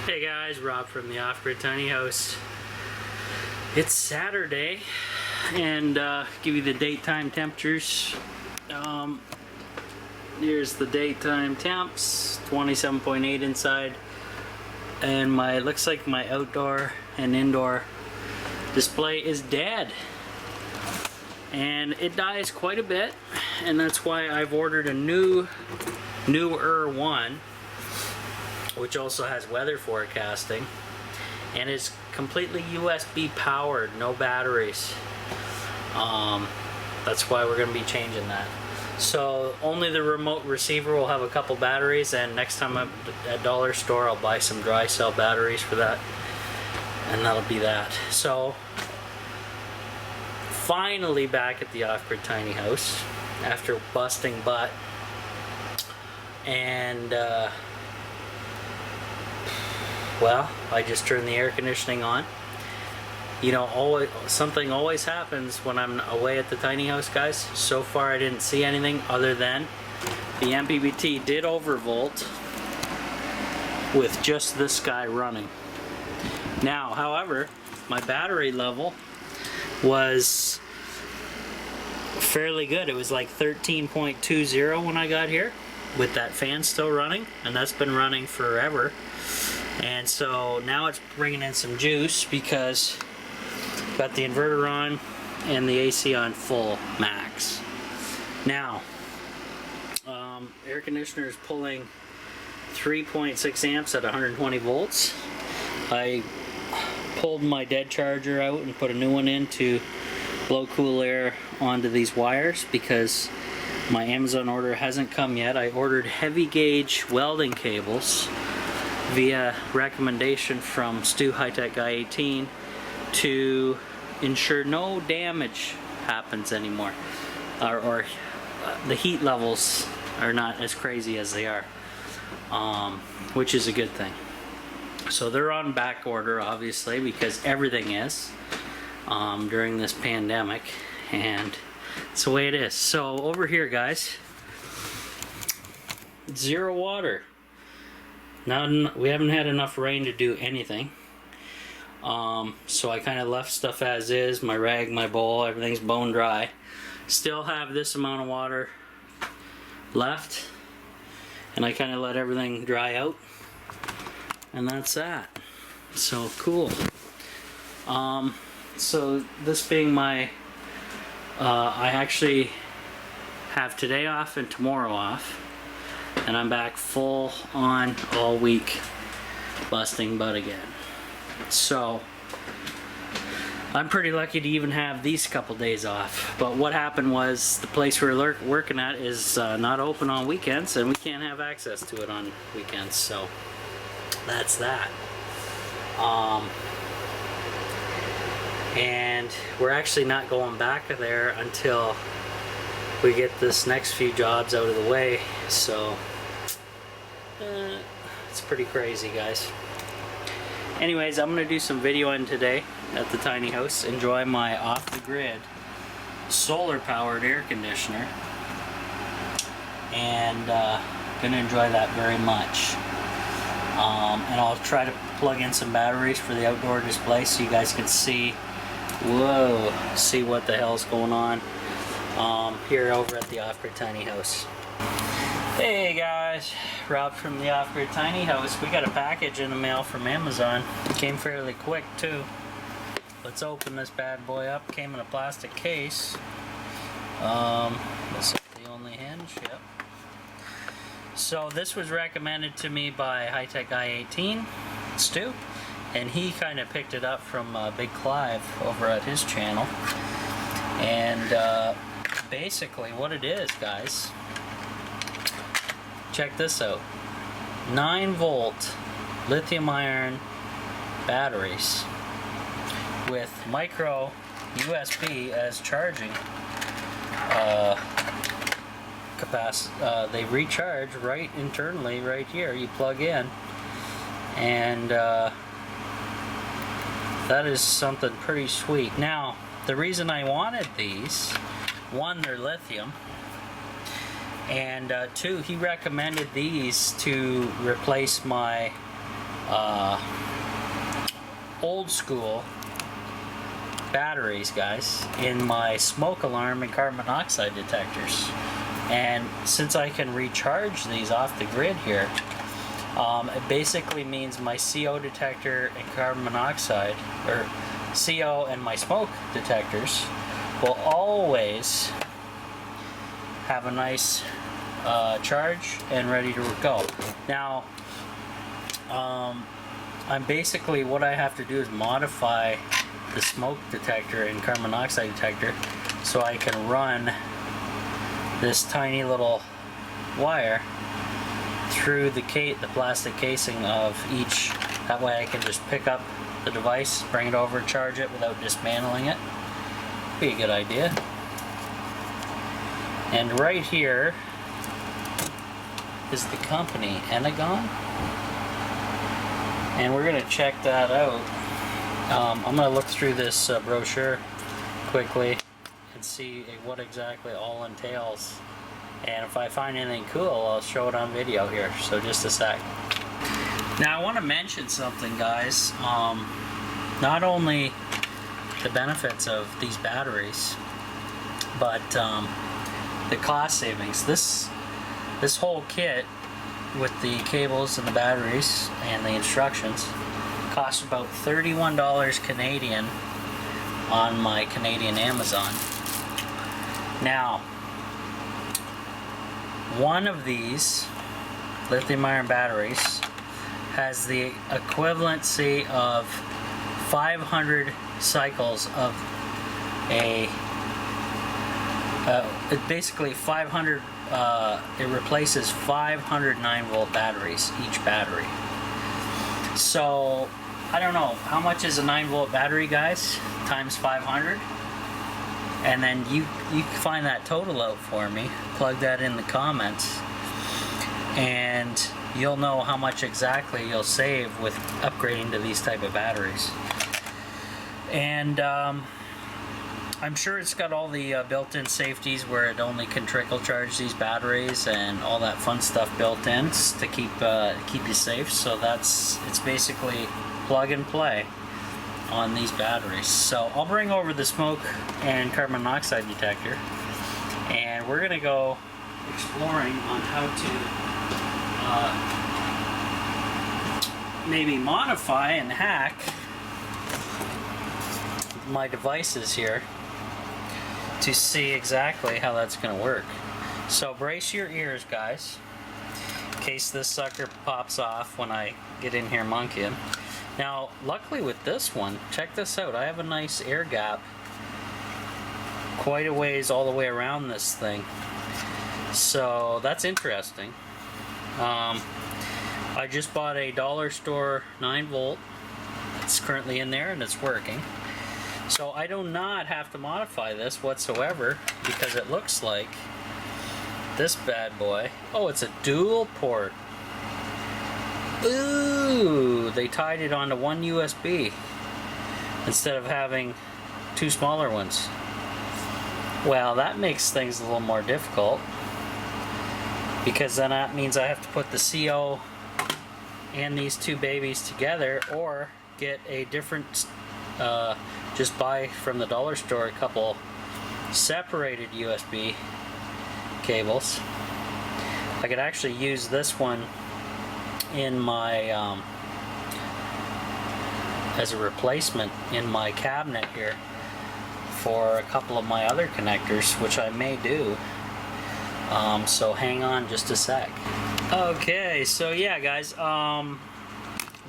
Hey guys, Rob from the Off-Grid Tiny House. It's Saturday, and give you the daytime temperatures. Here's the daytime temps, 27.8 inside, and looks like my outdoor and indoor display is dead. And it dies quite a bit, and that's why I've ordered a newer one, which also has weather forecasting, and is completely USB powered, no batteries. That's why we're going to be changing that. So only the remote receiver will have a couple batteries, and next time I'm at Dollar Store I'll buy some dry cell batteries for that, and that'll be that. So finally back at the Off-Grid Tiny House after busting butt, and well, I just turned the air conditioning on. You know, something always happens when I'm away at the tiny house, guys. So far I didn't see anything other than the MPPT did overvolt with just this guy running. Now, however, my battery level was fairly good. It was like 13.20 when I got here with that fan still running, and that's been running forever. And so now it's bringing in some juice because I've got the inverter on and the AC on full max. Now, air conditioner is pulling 3.6 amps at 120 volts. I pulled my dead charger out and put a new one in to blow cool air onto these wires because my Amazon order hasn't come yet. I ordered heavy gauge welding cables via recommendation from Stu High-Tech Guy 18 to ensure no damage happens anymore, or the heat levels are not as crazy as they are, which is a good thing. So they're on back order, obviously, because everything is during this pandemic, and it's the way it is. So over here, guys, zero water. Now, we haven't had enough rain to do anything, so I kind of left stuff as is. My rag, my bowl, everything's bone dry. Still have this amount of water left, and I kind of let everything dry out, and that's that. So cool. So this being my I actually have today off and tomorrow off, and I'm back full on all week busting butt again. So I'm pretty lucky to even have these couple days off. But what happened was the place we're working at is not open on weekends, and we can't have access to it on weekends. So that's that. And we're actually not going back there until we get this next few jobs out of the way. So it's pretty crazy, guys. Anyways, I'm gonna do some videoing today at the tiny house. Enjoy my off-the-grid solar powered air conditioner, and gonna enjoy that very much. And I'll try to plug in some batteries for the outdoor display so you guys can see what the hell's going on here over at the Off-Grid Tiny House. Hey guys, Rob from the Off-Grid Tiny House. We got a package in the mail from Amazon. It came fairly quick too. Let's open this bad boy up. Came in a plastic case. This is the only hinge. Yep. So this was recommended to me by High-Tech Guy 18, Stu, and he kind of picked it up from Big Clive over at his channel. And basically what it is, guys, check this out. 9-volt lithium ion batteries with micro USB as charging capacity. They recharge right internally right here. You plug in, and that is something pretty sweet. Now, the reason I wanted these, one, they're lithium, and two, he recommended these to replace my old school batteries, guys, in my smoke alarm and carbon monoxide detectors. And since I can recharge these off the grid here, it basically means my CO detector and carbon monoxide, or CO and my smoke detectors, will always have a nice charge and ready to go. Now, I'm basically, what I have to do is modify the smoke detector and carbon monoxide detector so I can run this tiny little wire through the plastic casing of each. That way I can just pick up the device, bring it over, charge it without dismantling it. Be a good idea. And right here is the company, Enagon. And we're going to check that out. I'm going to look through this brochure quickly and see what exactly all entails. And if I find anything cool, I'll show it on video here. So just a sec. Now I want to mention something, guys. Not only the benefits of these batteries, but the cost savings. This whole kit with the cables and the batteries and the instructions costs about $31 Canadian on my Canadian Amazon. Now, one of these lithium ion batteries has the equivalency of 500 cycles of basically 500. It replaces 500 9-volt batteries, each battery. So I don't know, how much is a 9-volt battery, guys, times 500? And then you can find that total out for me, plug that in the comments, and you'll know how much exactly you'll save with upgrading to these type of batteries. And I'm sure it's got all the built-in safeties where it only can trickle charge these batteries and all that fun stuff built in to keep you safe. So it's basically plug and play on these batteries. So I'll bring over the smoke and carbon monoxide detector, and we're gonna go exploring on how to maybe modify and hack my devices here to see exactly how that's going to work. So brace your ears, guys, in case this sucker pops off when I get in here monkeying. Now, luckily with this one, check this out, I have a nice air gap quite a ways all the way around this thing. So that's interesting. I just bought a dollar store 9-volt. It's currently in there and it's working. So I do not have to modify this whatsoever, because it looks like this bad boy. Oh, it's a dual port. Ooh, they tied it onto one USB instead of having two smaller ones. Well, that makes things a little more difficult, because then that means I have to put the CO and these two babies together, or get a different just buy from the dollar store a couple separated USB cables. I could actually use this one in my as a replacement in my cabinet here for a couple of my other connectors, which I may do. So hang on just a sec. Okay, so yeah, guys,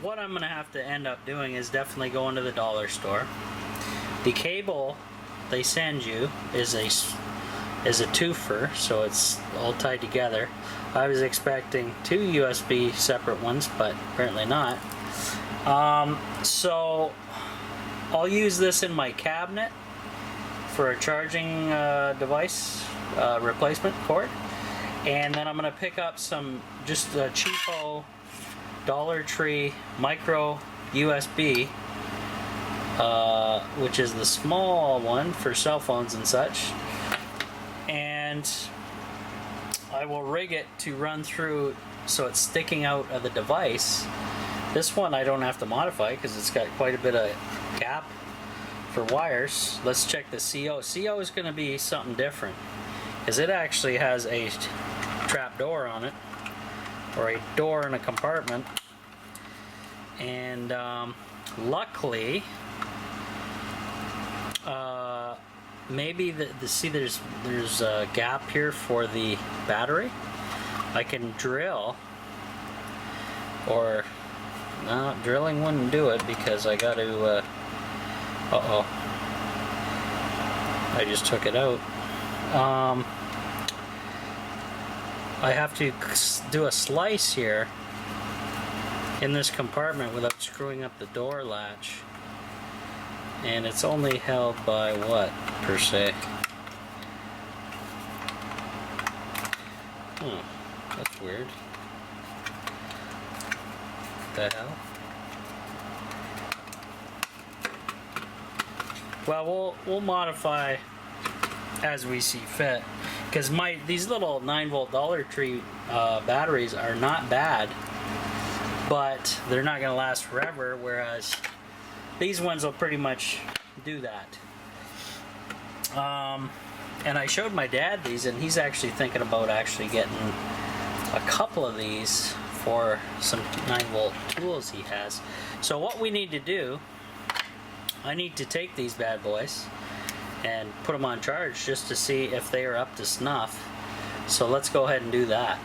what I'm gonna have to end up doing is definitely going to the dollar store. The cable they send you is a twofer, so it's all tied together. I was expecting two USB separate ones, but apparently not. So I'll use this in my cabinet for a charging device replacement cord, and then I'm gonna pick up some just a cheapo Dollar Tree micro USB, which is the small one for cell phones and such, and I will rig it to run through so it's sticking out of the device This one I don't have to modify because it's got quite a bit of gap for wires. Let's check the CO. CO is going to be something different because it actually has a trap door on it, or a door in a compartment. And luckily, maybe see there's a gap here for the battery. I can drill, or no, drilling wouldn't do it because I got to. Uh-oh, I just took it out. I have to do a slice here in this compartment without screwing up the door latch, and it's only held by what, per se? That's weird. What the hell? Well, we'll modify as we see fit, because these little 9-volt Dollar Tree batteries are not bad, but they're not going to last forever, whereas these ones will pretty much do that. And I showed my dad these, and he's actually thinking about actually getting a couple of these for some 9-volt tools he has. So what we need to do, I need to take these bad boys and put them on charge just to see if they are up to snuff. So let's go ahead and do that.